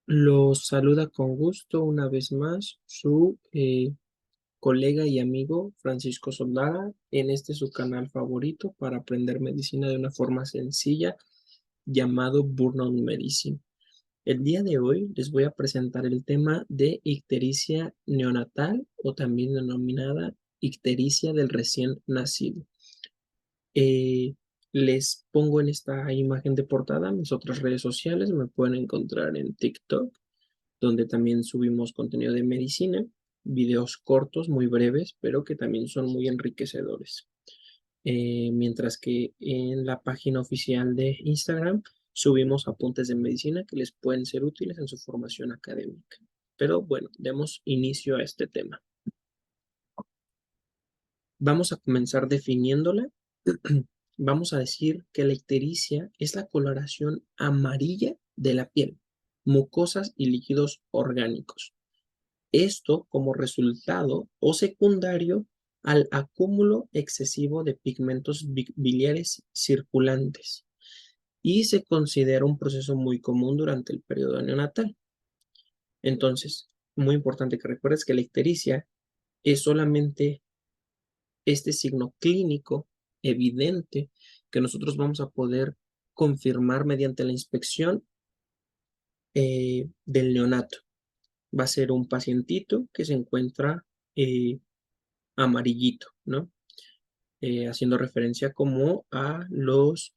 Los saluda con gusto una vez más su colega y amigo Francisco Soldara en este su canal favorito para aprender medicina de una forma sencilla llamado Burnout Medicine. El día de hoy les voy a presentar el tema de ictericia neonatal o también denominada ictericia del recién nacido. Eh, Les pongo en esta imagen de portada mis otras redes sociales. Me pueden encontrar en TikTok, donde también subimos contenido de medicina, videos cortos, muy breves, pero que también son muy enriquecedores. Mientras que en la página oficial de Instagram subimos apuntes de medicina que les pueden ser útiles en su formación académica. Pero bueno, demos inicio a este tema. Vamos a comenzar definiéndola. Vamos a decir que la ictericia es la coloración amarilla de la piel, mucosas y líquidos orgánicos. Esto como resultado o secundario al acúmulo excesivo de pigmentos biliares circulantes y se considera un proceso muy común durante el periodo neonatal. Entonces, muy importante que recuerdes que la ictericia es solamente este signo clínico evidente que nosotros vamos a poder confirmar mediante la inspección del neonato. Va a ser un pacientito que se encuentra amarillito, ¿no? Haciendo referencia como a los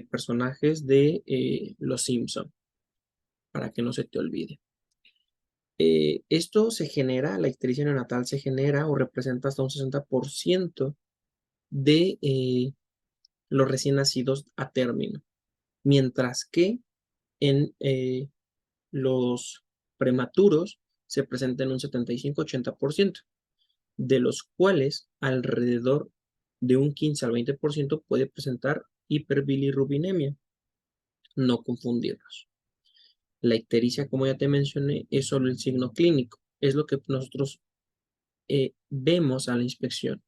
personajes de Los Simpson, para que no se te olvide. Esto se genera, la ictericia neonatal se genera o representa hasta un 60% de los recién nacidos a término, mientras que en los prematuros se presenta en un 75-80%, de los cuales alrededor de un 15 al 20% puede presentar hiperbilirrubinemia. No confundirlos. La ictericia, como ya te mencioné, es solo el signo clínico, es lo que nosotros vemos a la inspección.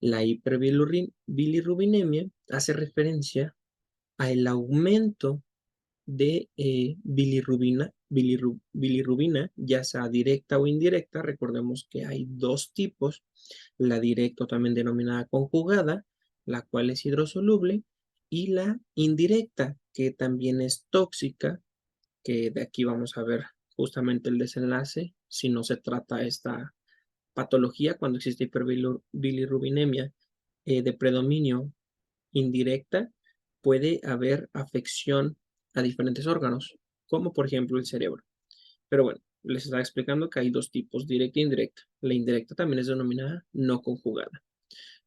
La hiperbilirrubinemia hace referencia al aumento de bilirrubina, ya sea directa o indirecta. Recordemos que hay dos tipos: la directa, también denominada conjugada, la cual es hidrosoluble, y la indirecta, que también es tóxica, que de aquí vamos a ver justamente el desenlace si no se trata esta patología. Cuando existe hiperbilirrubinemia de predominio indirecta, puede haber afección a diferentes órganos, como por ejemplo el cerebro. Pero bueno, les estaba explicando que hay dos tipos: directa e indirecta. La indirecta también es denominada no conjugada.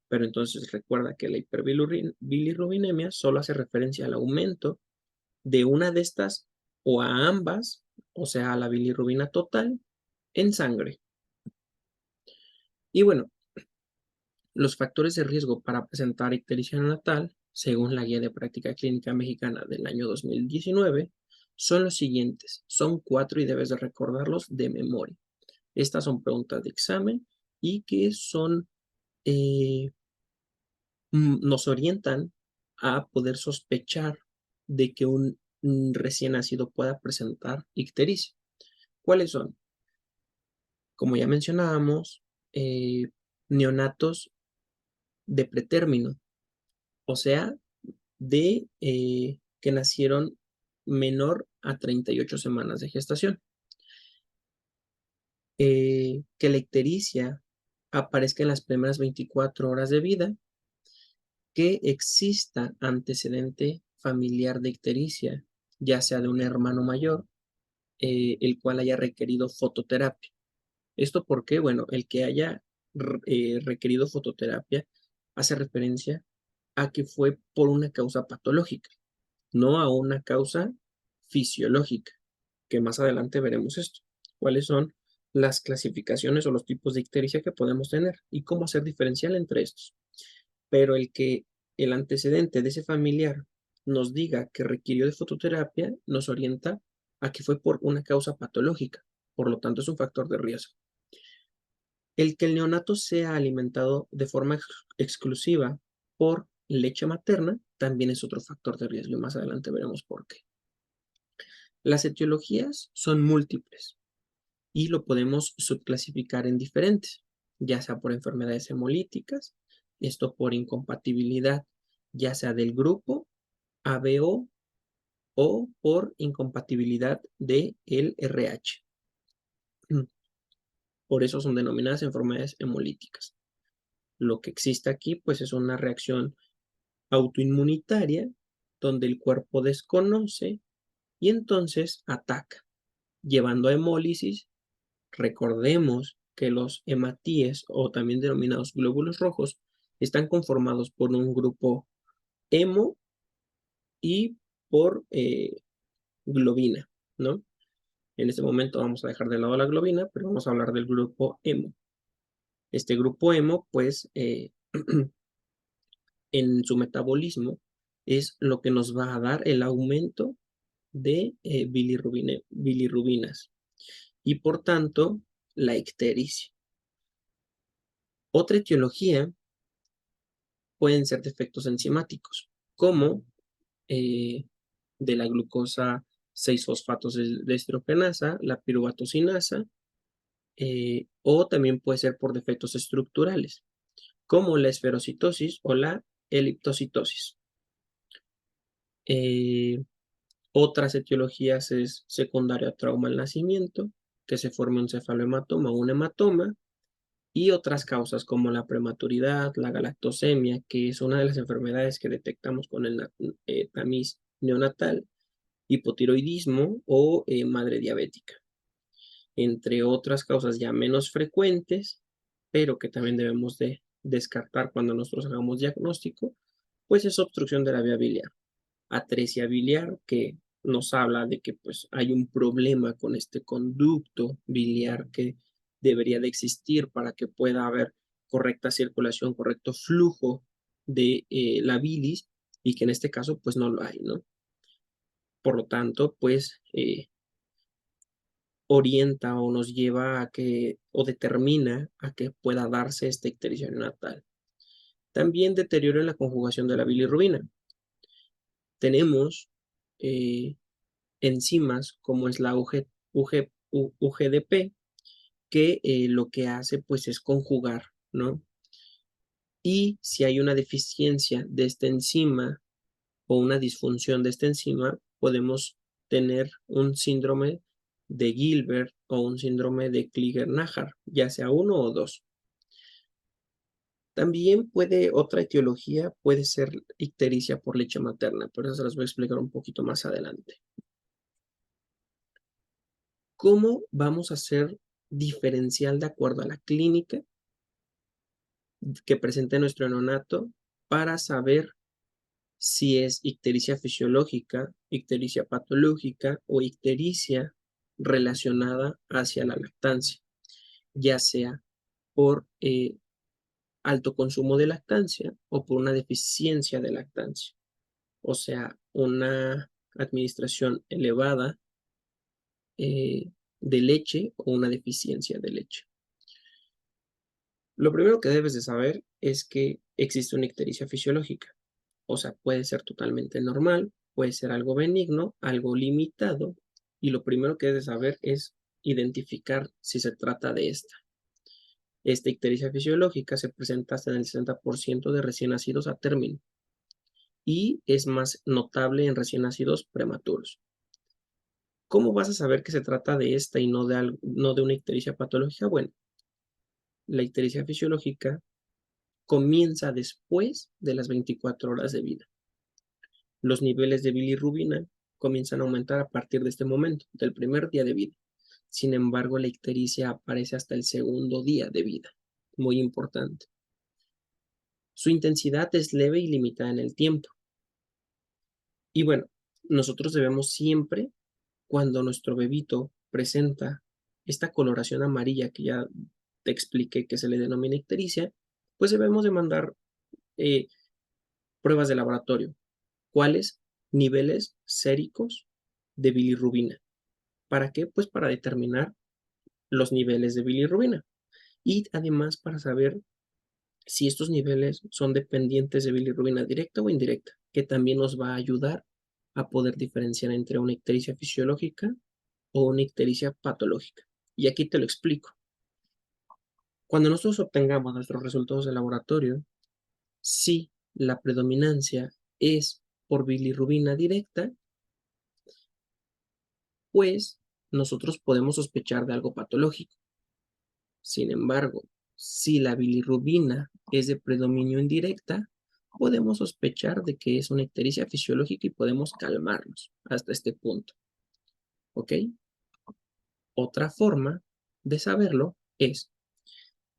Pero entonces recuerda que la hiperbilirrubinemia solo hace referencia al aumento de una de estas o a ambas, o sea, a la bilirrubina total en sangre. Y bueno, los factores de riesgo para presentar ictericia neonatal, según la Guía de Práctica Clínica Mexicana del año 2019, son los siguientes. Son 4 y debes de recordarlos de memoria. Estas son preguntas de examen y que son, nos orientan a poder sospechar de que un recién nacido pueda presentar ictericia. ¿Cuáles son? Como ya mencionábamos, neonatos de pretérmino, o sea, de que nacieron menor a 38 semanas de gestación. Que la ictericia aparezca en las primeras 24 horas de vida, que exista antecedente familiar de ictericia, ya sea de un hermano mayor, el cual haya requerido fototerapia. ¿Esto por qué? Bueno, el que haya requerido fototerapia hace referencia a que fue por una causa patológica, no a una causa fisiológica, que más adelante veremos esto. ¿Cuáles son las clasificaciones o los tipos de ictericia que podemos tener y cómo hacer diferencial entre estos? Pero el que el antecedente de ese familiar nos diga que requirió de fototerapia nos orienta a que fue por una causa patológica, por lo tanto es un factor de riesgo. El que el neonato sea alimentado de forma exclusiva por leche materna también es otro factor de riesgo y más adelante veremos por qué. Las etiologías son múltiples y lo podemos subclasificar en diferentes, ya sea por enfermedades hemolíticas, esto por incompatibilidad, ya sea del grupo ABO o por incompatibilidad del RH. Por eso son denominadas enfermedades hemolíticas. Lo que existe aquí, pues, es una reacción autoinmunitaria donde el cuerpo desconoce y entonces ataca, llevando a hemólisis. Recordemos que los hematíes, o también denominados glóbulos rojos, están conformados por un grupo hemo y por globina, ¿no? En este momento vamos a dejar de lado la globina, pero vamos a hablar del grupo hemo. Este grupo hemo, pues, en su metabolismo es lo que nos va a dar el aumento de bilirrubinas y por tanto la ictericia. Otra etiología pueden ser defectos enzimáticos, como eh, de la glucosa 6-fosfatos deshidrogenasa, la piruvatocinasa, o también puede ser por defectos estructurales, como la esferocitosis o la eliptocitosis. Otras etiologías es secundario a trauma al nacimiento, que se forme un cefalohematoma o un hematoma, y otras causas como la prematuridad, la galactosemia, que es una de las enfermedades que detectamos con el tamiz neonatal, hipotiroidismo o madre diabética, entre otras causas ya menos frecuentes, pero que también debemos de descartar cuando nosotros hagamos diagnóstico, pues es obstrucción de la vía biliar, atresia biliar, que nos habla de que pues hay un problema con este conducto biliar que debería de existir para que pueda haber correcta circulación, correcto flujo de la bilis y que en este caso pues no lo hay, ¿no? Por lo tanto, pues orienta o nos lleva a que o determina a que pueda darse esta ictericia neonatal. También deterioro en la conjugación de la bilirrubina. Tenemos enzimas como es la UGDP, que lo que hace pues es conjugar, ¿no? Y si hay una deficiencia de esta enzima o una disfunción de esta enzima, podemos tener un síndrome de Gilbert o un síndrome de Klinger-Najar, ya sea uno o dos. También otra etiología puede ser ictericia por leche materna, pero eso se las voy a explicar un poquito más adelante. ¿Cómo vamos a hacer diferencial de acuerdo a la clínica que presente nuestro neonato para saber si es ictericia fisiológica, ictericia patológica o ictericia relacionada hacia la lactancia, ya sea por alto consumo de lactancia o por una deficiencia de lactancia, o sea, una administración elevada de leche o una deficiencia de leche. Lo primero que debes de saber es que existe una ictericia fisiológica. O sea, puede ser totalmente normal, puede ser algo benigno, algo limitado, y lo primero que debes de saber es identificar si se trata de esta. Esta ictericia fisiológica se presenta hasta en el 60% de recién nacidos a término y es más notable en recién nacidos prematuros. ¿Cómo vas a saber que se trata de esta y no de una ictericia patológica? Bueno, la ictericia fisiológica comienza después de las 24 horas de vida. Los niveles de bilirrubina comienzan a aumentar a partir de este momento, del primer día de vida. Sin embargo, la ictericia aparece hasta el segundo día de vida. Muy importante. Su intensidad es leve y limitada en el tiempo. Y bueno, nosotros debemos siempre, cuando nuestro bebito presenta esta coloración amarilla que ya te expliqué que se le denomina ictericia, pues debemos de mandar pruebas de laboratorio. ¿Cuáles? Niveles séricos de bilirrubina. ¿Para qué? Pues para determinar los niveles de bilirrubina y además para saber si estos niveles son dependientes de bilirrubina directa o indirecta, que también nos va a ayudar a poder diferenciar entre una ictericia fisiológica o una ictericia patológica. Y aquí te lo explico. Cuando nosotros obtengamos nuestros resultados de laboratorio, si la predominancia es por bilirrubina directa, pues nosotros podemos sospechar de algo patológico. Sin embargo, si la bilirrubina es de predominio indirecta, podemos sospechar de que es una ictericia fisiológica y podemos calmarnos hasta este punto. ¿Ok? Otra forma de saberlo es,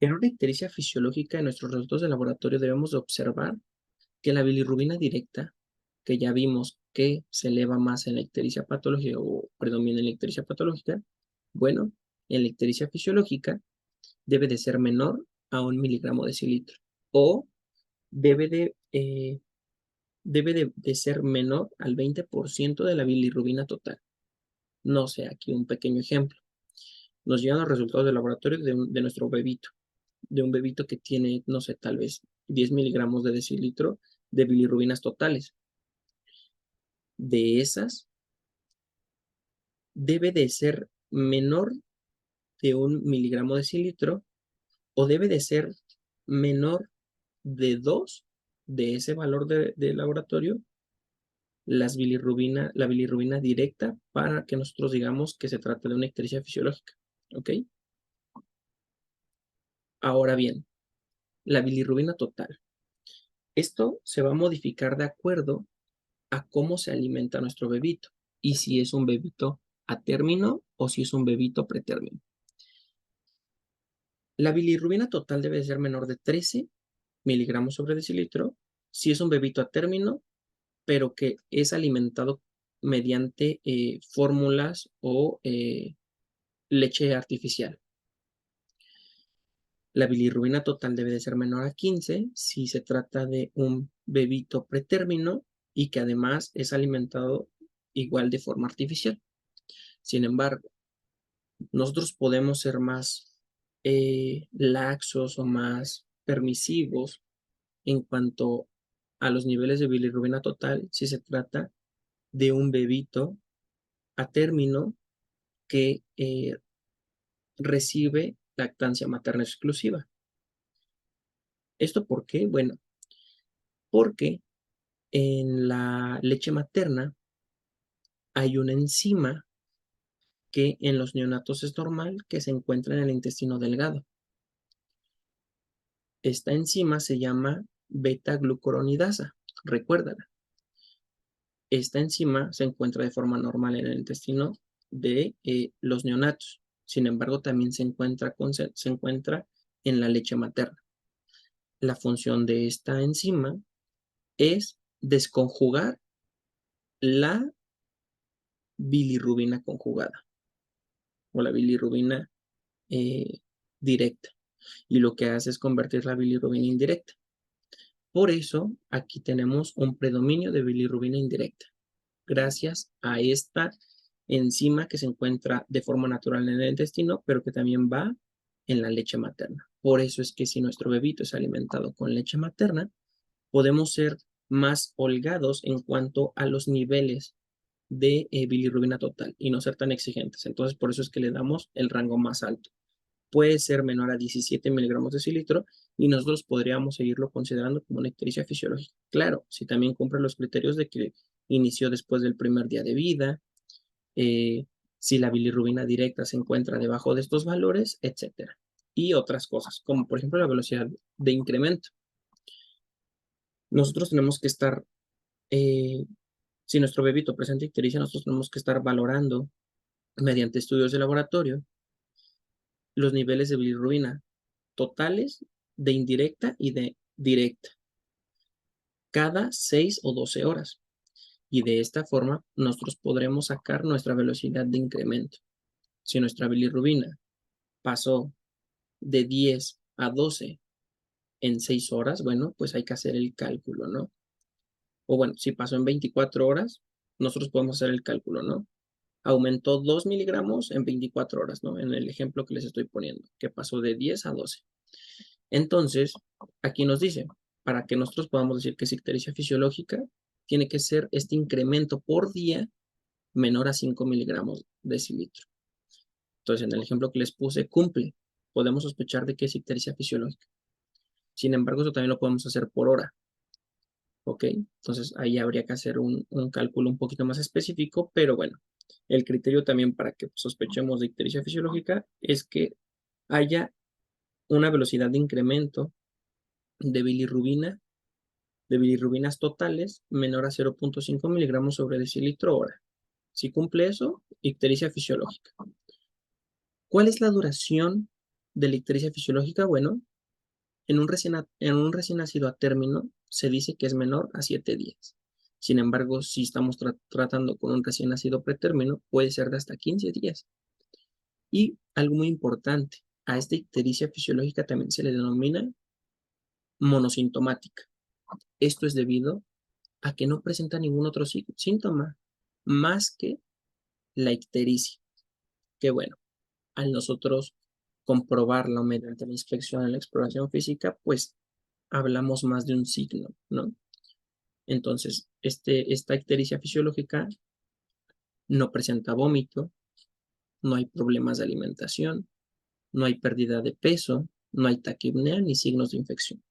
en una ictericia fisiológica, en nuestros resultados de laboratorio debemos de observar que la bilirrubina directa, que ya vimos que se eleva más en la ictericia patológica o predomina en la ictericia patológica, bueno, en la ictericia fisiológica debe de ser menor a 1 mg/dl o debe de ser menor al 20% de la bilirrubina total. No sé, aquí un pequeño ejemplo. Nos llegan los resultados de laboratorio de nuestro bebito, de un bebito que tiene, no sé, tal vez 10 miligramos de decilitro de bilirrubinas totales. De esas, debe de ser menor de 1 mg/dl o debe de ser menor de 2 de ese valor de laboratorio, la bilirrubina directa, para que nosotros digamos que se trata de una ictericia fisiológica. ¿Ok? Ahora bien, la bilirrubina total. Esto se va a modificar de acuerdo a cómo se alimenta nuestro bebito y si es un bebito a término o si es un bebito pretérmino. La bilirrubina total debe ser menor de 13 miligramos sobre decilitro si es un bebito a término, pero que es alimentado mediante fórmulas o leche artificial. La bilirrubina total debe de ser menor a 15 si se trata de un bebito pretérmino y que además es alimentado igual de forma artificial. Sin embargo, nosotros podemos ser más laxos o más permisivos en cuanto a los niveles de bilirrubina total si se trata de un bebito a término que recibe lactancia materna exclusiva. ¿Esto por qué? Bueno, porque en la leche materna hay una enzima que en los neonatos es normal que se encuentra en el intestino delgado. Esta enzima se llama beta-glucuronidasa. Recuérdala. Esta enzima se encuentra de forma normal en el intestino de los neonatos. Sin embargo, también se encuentra en la leche materna. La función de esta enzima es desconjugar la bilirrubina conjugada o la bilirrubina eh, directa. Y lo que hace es convertir la bilirrubina indirecta. Por eso, aquí tenemos un predominio de bilirrubina indirecta, gracias a esta enzima que se encuentra de forma natural en el intestino, pero que también va en la leche materna. Por eso es que si nuestro bebito es alimentado con leche materna, podemos ser más holgados en cuanto a los niveles de bilirrubina total y no ser tan exigentes. Entonces, por eso es que le damos el rango más alto. Puede ser menor a 17 miligramos de decilitro y nosotros podríamos seguirlo considerando como una ictericia fisiológica. Claro, si también cumple los criterios de que inició después del primer día de vida, si la bilirrubina directa se encuentra debajo de estos valores, etcétera. Y otras cosas, como por ejemplo la velocidad de incremento. Nosotros tenemos que estar, eh, si nuestro bebito presenta ictericia, nosotros tenemos que estar valorando mediante estudios de laboratorio los niveles de bilirrubina totales, de indirecta y de directa, cada 6 o 12 horas. Y de esta forma nosotros podremos sacar nuestra velocidad de incremento. Si nuestra bilirrubina pasó de 10 a 12 en 6 horas, bueno, pues hay que hacer el cálculo, ¿no? O bueno, si pasó en 24 horas, nosotros podemos hacer el cálculo, ¿no? Aumentó 2 miligramos en 24 horas, ¿no? En el ejemplo que les estoy poniendo, que pasó de 10 a 12. Entonces, aquí nos dice, para que nosotros podamos decir que es ictericia fisiológica, tiene que ser este incremento por día menor a 5 miligramos decilitro. Entonces, en el ejemplo que les puse, cumple. Podemos sospechar de que es ictericia fisiológica. Sin embargo, eso también lo podemos hacer por hora. ¿Ok? Entonces, ahí habría que hacer un cálculo un poquito más específico, pero bueno, el criterio también para que sospechemos de ictericia fisiológica es que haya una velocidad de incremento de bilirrubina, de bilirrubinas totales menor a 0.5 miligramos sobre decilitro hora. Si cumple eso, ictericia fisiológica. ¿Cuál es la duración de la ictericia fisiológica? Bueno, en un recién nacido a término se dice que es menor a 7 días. Sin embargo, si estamos tratando con un recién nacido pretérmino, puede ser de hasta 15 días. Y algo muy importante, a esta ictericia fisiológica también se le denomina monosintomática. Esto es debido a que no presenta ningún otro síntoma más que la ictericia. Que bueno, al nosotros comprobarlo mediante la inspección en la exploración física, pues hablamos más de un signo, ¿no? Entonces, esta ictericia fisiológica no presenta vómito, no hay problemas de alimentación, no hay pérdida de peso, no hay taquipnea ni signos de infección.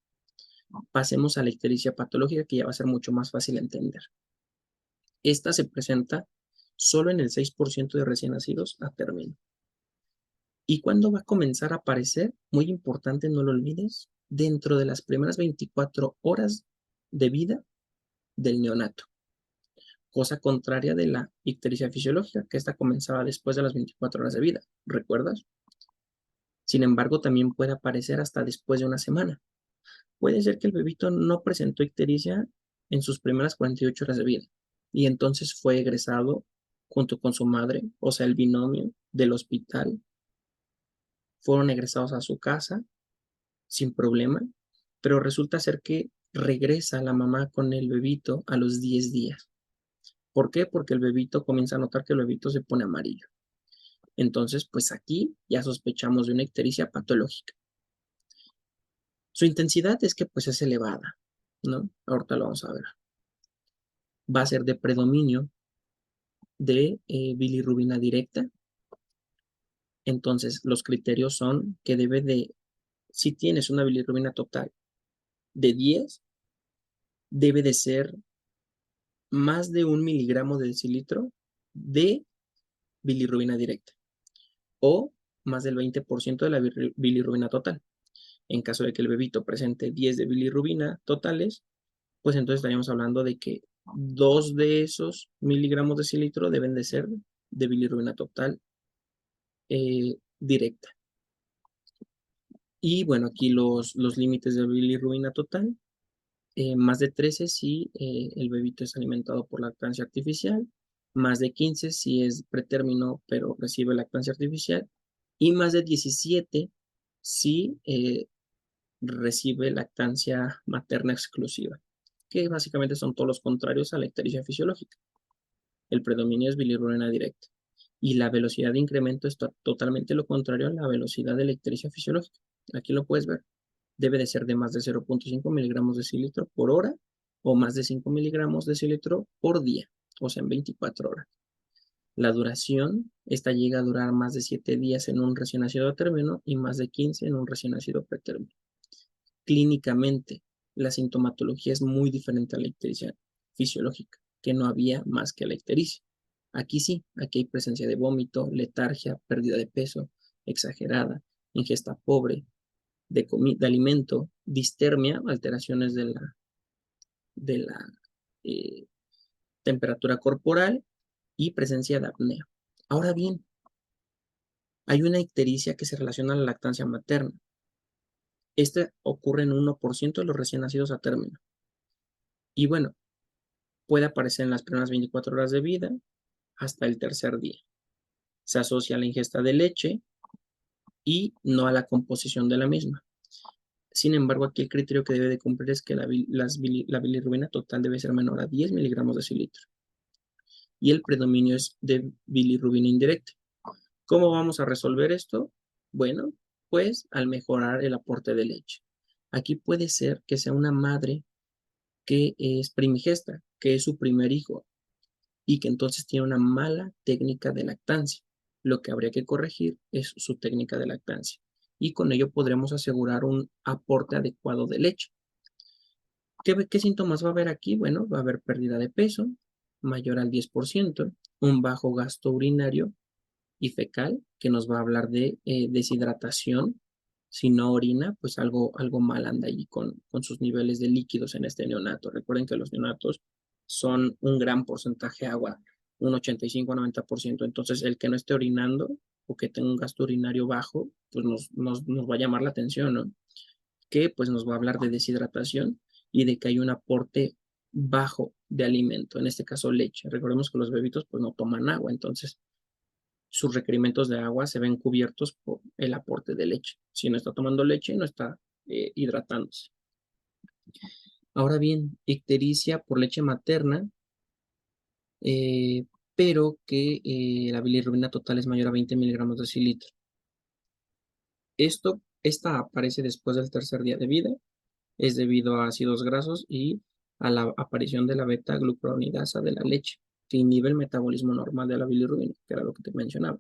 Pasemos a la ictericia patológica, que ya va a ser mucho más fácil de entender. Esta se presenta solo en el 6% de recién nacidos a término. ¿Y cuándo va a comenzar a aparecer? Muy importante, no lo olvides, dentro de las primeras 24 horas de vida del neonato. Cosa contraria de la ictericia fisiológica, que esta comenzaba después de las 24 horas de vida, ¿recuerdas? Sin embargo, también puede aparecer hasta después de una semana. Puede ser que el bebito no presentó ictericia en sus primeras 48 horas de vida y entonces fue egresado junto con su madre, o sea, el binomio del hospital. Fueron egresados a su casa sin problema, pero resulta ser que regresa la mamá con el bebito a los 10 días. ¿Por qué? Porque el bebito comienza a notar que el bebito se pone amarillo. Entonces, pues aquí ya sospechamos de una ictericia patológica. Su intensidad es que pues es elevada, ¿no? Ahorita lo vamos a ver. Va a ser de predominio de bilirrubina directa. Entonces, los criterios son que debe de, si tienes una bilirrubina total de 10, debe de ser más de 1 miligramo de decilitro de bilirrubina directa o más del 20% de la bilirrubina total. En caso de que el bebito presente 10 de bilirrubina totales, pues entonces estaríamos hablando de que 2 de esos miligramos de decilitro deben de ser de bilirrubina total directa. Y bueno, aquí los límites de bilirrubina total, más de 13 si el bebito es alimentado por lactancia artificial, más de 15 si es pretérmino pero recibe lactancia artificial, y más de 17 si recibe lactancia materna exclusiva, que básicamente son todos los contrarios a la ictericia fisiológica. El predominio es bilirrubina directa. Y la velocidad de incremento está totalmente lo contrario a la velocidad de la ictericia fisiológica. Aquí lo puedes ver. Debe de ser de más de 0.5 miligramos de decilitro por hora o más de 5 miligramos de decilitro por día, o sea, en 24 horas. La duración, esta llega a durar más de 7 días en un recién nacido a término y más de 15 en un recién nacido pretérmino. Clínicamente, la sintomatología es muy diferente a la ictericia fisiológica, que no había más que la ictericia. Aquí sí, aquí hay presencia de vómito, letargia, pérdida de peso exagerada, ingesta pobre de alimento, distermia, alteraciones de la eh, temperatura corporal y presencia de apnea. Ahora bien, hay una ictericia que se relaciona a la lactancia materna. Este ocurre en 1% de los recién nacidos a término. Y bueno, puede aparecer en las primeras 24 horas de vida hasta el tercer día. Se asocia a la ingesta de leche y no a la composición de la misma. Sin embargo, aquí el criterio que debe de cumplir es que la bilirrubina total debe ser menor a 10 miligramos de decilitro. Y el predominio es de bilirrubina indirecta. ¿Cómo vamos a resolver esto? Bueno, pues al mejorar el aporte de leche. Aquí puede ser que sea una madre que es primigesta, que es su primer hijo y que entonces tiene una mala técnica de lactancia. Lo que habría que corregir es su técnica de lactancia y con ello podremos asegurar un aporte adecuado de leche. ¿Qué síntomas va a haber aquí? Bueno, va a haber pérdida de peso mayor al 10%, un bajo gasto urinario y fecal, que nos va a hablar de deshidratación. Si no orina, pues algo mal anda ahí con sus niveles de líquidos en este neonato. Recuerden que los neonatos son un gran porcentaje de agua, un 85-90%. Entonces, el que no esté orinando o que tenga un gasto urinario bajo, pues nos va a llamar la atención, ¿no? Que pues nos va a hablar de deshidratación y de que hay un aporte bajo de alimento, en este caso leche. Recordemos que los bebitos pues no toman agua, entonces sus requerimientos de agua se ven cubiertos por el aporte de leche. Si no está tomando leche, no está hidratándose. Ahora bien, ictericia por leche materna, eh, pero que la bilirrubina total es mayor a 20 miligramos de decilitro. Esta aparece después del tercer día de vida, es debido a ácidos grasos y a la aparición de la beta-glucuronidasa de la leche, que inhibe el metabolismo normal de la bilirrubina, que era lo que te mencionaba.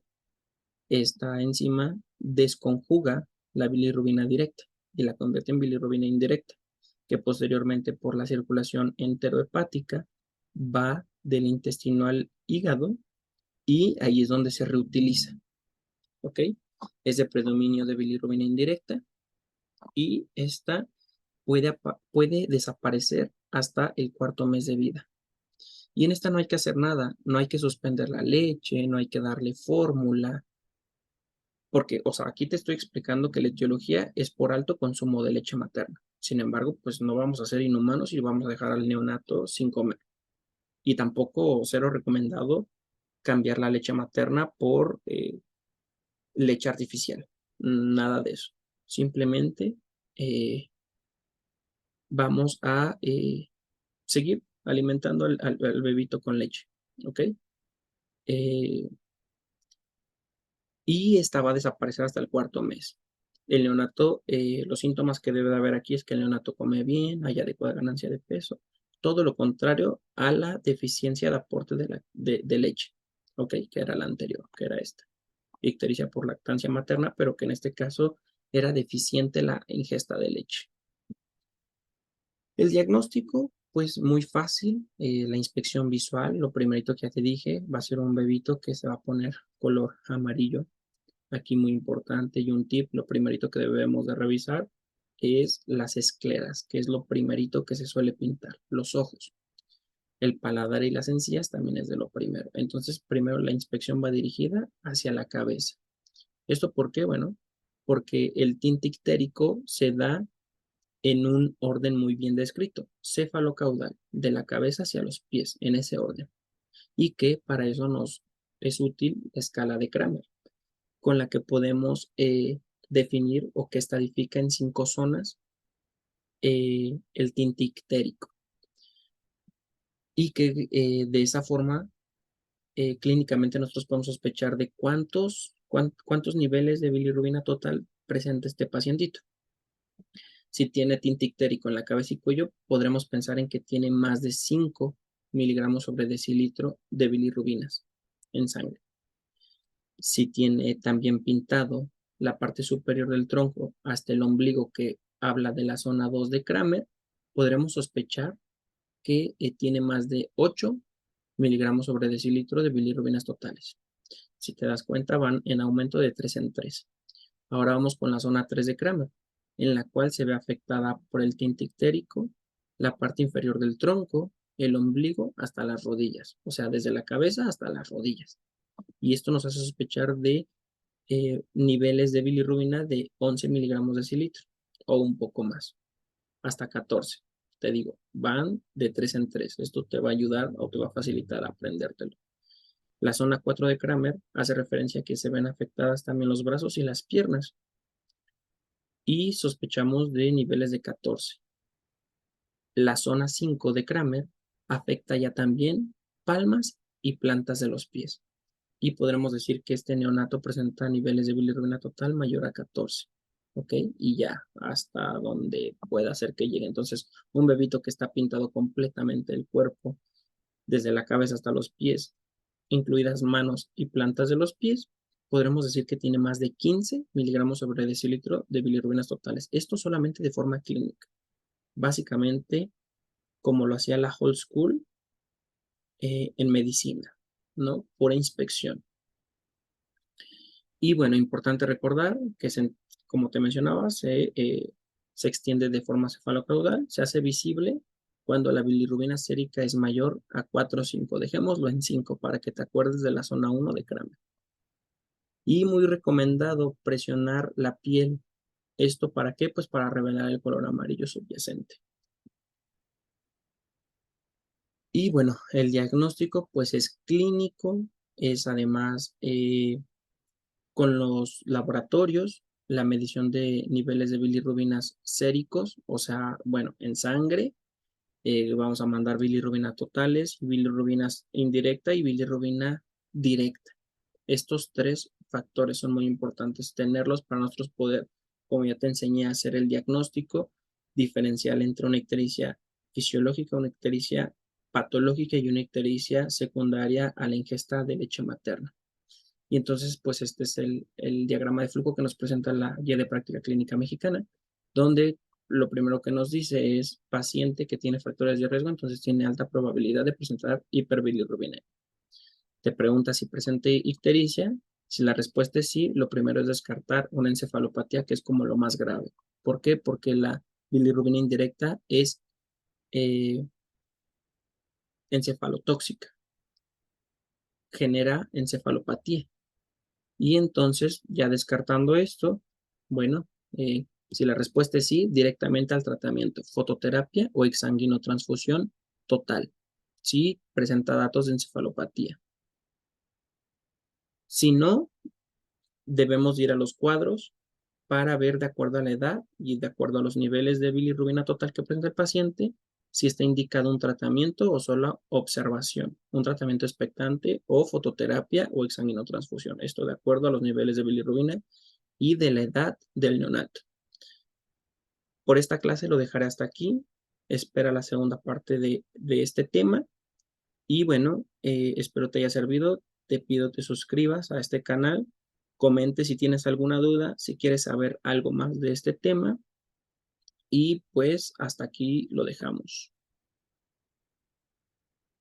Esta enzima desconjuga la bilirrubina directa y la convierte en bilirrubina indirecta, que posteriormente por la circulación enterohepática va del intestino al hígado y ahí es donde se reutiliza, ¿ok? Es de predominio de bilirrubina indirecta y esta puede desaparecer hasta el cuarto mes de vida. Y en esta no hay que hacer nada, no hay que suspender la leche, no hay que darle fórmula, porque, o sea, aquí te estoy explicando que la etiología es por alto consumo de leche materna. Sin embargo, pues no vamos a ser inhumanos y vamos a dejar al neonato sin comer. Y tampoco cero recomendado cambiar la leche materna por leche artificial. Nada de eso. Simplemente eh, vamos a seguir alimentando al bebito con leche. ¿Ok? Eh, y esta va a desaparecer hasta el cuarto mes. El neonato, los síntomas que debe de haber aquí es que el neonato come bien, hay adecuada ganancia de peso, todo lo contrario a la deficiencia de aporte de leche, ¿ok? Que era la anterior, que era esta. Ictericia por lactancia materna, pero que en este caso era deficiente la ingesta de leche. El diagnóstico, pues muy fácil, la inspección visual, lo primerito que ya te dije, va a ser un bebito que se va a poner color amarillo. Aquí muy importante y un tip, lo primerito que debemos de revisar es las escleras, que es lo primerito que se suele pintar, los ojos. El paladar y las encías también es de lo primero. Entonces, primero la inspección va dirigida hacia la cabeza. ¿Esto por qué? Bueno, porque el tinte ictérico se da en un orden muy bien descrito, cefalocaudal, de la cabeza hacia los pies, en ese orden. Y que para eso nos es útil la escala de Kramer, con la que podemos definir o que estadifica en 5 zonas el tinte ictérico. Y que de esa forma clínicamente nosotros podemos sospechar de cuántos niveles de bilirrubina total presenta este pacientito. Si tiene tinte ictérico en la cabeza y cuello, podremos pensar en que tiene más de 5 miligramos sobre decilitro de bilirrubinas en sangre. Si tiene también pintado la parte superior del tronco hasta el ombligo, que habla de la zona 2 de Kramer, podremos sospechar que tiene más de 8 miligramos sobre decilitro de bilirrubinas totales. Si te das cuenta, van en aumento de 3 en 3. Ahora vamos con la zona 3 de Kramer, en la cual se ve afectada por el tinte ictérico, la parte inferior del tronco, el ombligo hasta las rodillas, o sea, desde la cabeza hasta las rodillas. Y esto nos hace sospechar de niveles de bilirrubina de 11 miligramos de decilitro o un poco más, hasta 14. Te digo, van de 3 en 3. Esto te va a ayudar o te va a facilitar aprendértelo. La zona 4 de Kramer hace referencia a que se ven afectadas también los brazos y las piernas y sospechamos de niveles de 14. La zona 5 de Kramer afecta ya también palmas y plantas de los pies y podremos decir que este neonato presenta niveles de bilirrubina total mayor a 14. ¿ok? Y ya, hasta donde pueda hacer que llegue. Entonces, un bebito que está pintado completamente el cuerpo, desde la cabeza hasta los pies, incluidas manos y plantas de los pies, podremos decir que tiene más de 15 miligramos sobre decilitro de bilirrubinas totales. Esto solamente de forma clínica. Básicamente, como lo hacía la Whole School en medicina, ¿no? Por inspección. Y bueno, importante recordar que, como te mencionaba, se extiende de forma cefalocaudal, se hace visible cuando la bilirrubina sérica es mayor a 4 o 5. Dejémoslo en 5 para que te acuerdes de la zona 1 de Kramer. Y muy recomendado presionar la piel. ¿Esto para qué? Pues para revelar el color amarillo subyacente. Y bueno, el diagnóstico pues es clínico, es además con los laboratorios, la medición de niveles de bilirrubinas séricos, o sea, bueno, en sangre, vamos a mandar bilirrubina totales, bilirrubinas indirecta y bilirrubina directa. Estos tres factores son muy importantes tenerlos para nosotros poder, como ya te enseñé, a hacer el diagnóstico diferencial entre una ictericia fisiológica, una ictericia patológica y una ictericia secundaria a la ingesta de leche materna. Y entonces, pues este es el diagrama de flujo que nos presenta la Guía de Práctica Clínica Mexicana, donde lo primero que nos dice es paciente que tiene factores de riesgo, entonces tiene alta probabilidad de presentar hiperbilirrubinemia. Te pregunta si presenta ictericia. Si la respuesta es sí, lo primero es descartar una encefalopatía, que es como lo más grave. ¿Por qué? Porque la bilirrubina indirecta es eh, encefalotóxica, genera encefalopatía. Y entonces, ya descartando esto, bueno, si la respuesta es sí, directamente al tratamiento, fototerapia o exsanguinotransfusión total, si presenta datos de encefalopatía. Si no, debemos ir a los cuadros para ver de acuerdo a la edad y de acuerdo a los niveles de bilirrubina total que presenta el paciente, si está indicado un tratamiento o solo observación, un tratamiento expectante o fototerapia o exsanguinotransfusión. Esto de acuerdo a los niveles de bilirrubina y de la edad del neonato. Por esta clase lo dejaré hasta aquí. Espera la segunda parte de este tema. Y bueno, espero te haya servido. Te pido te suscribas a este canal, comente si tienes alguna duda, si quieres saber algo más de este tema. Y pues hasta aquí lo dejamos.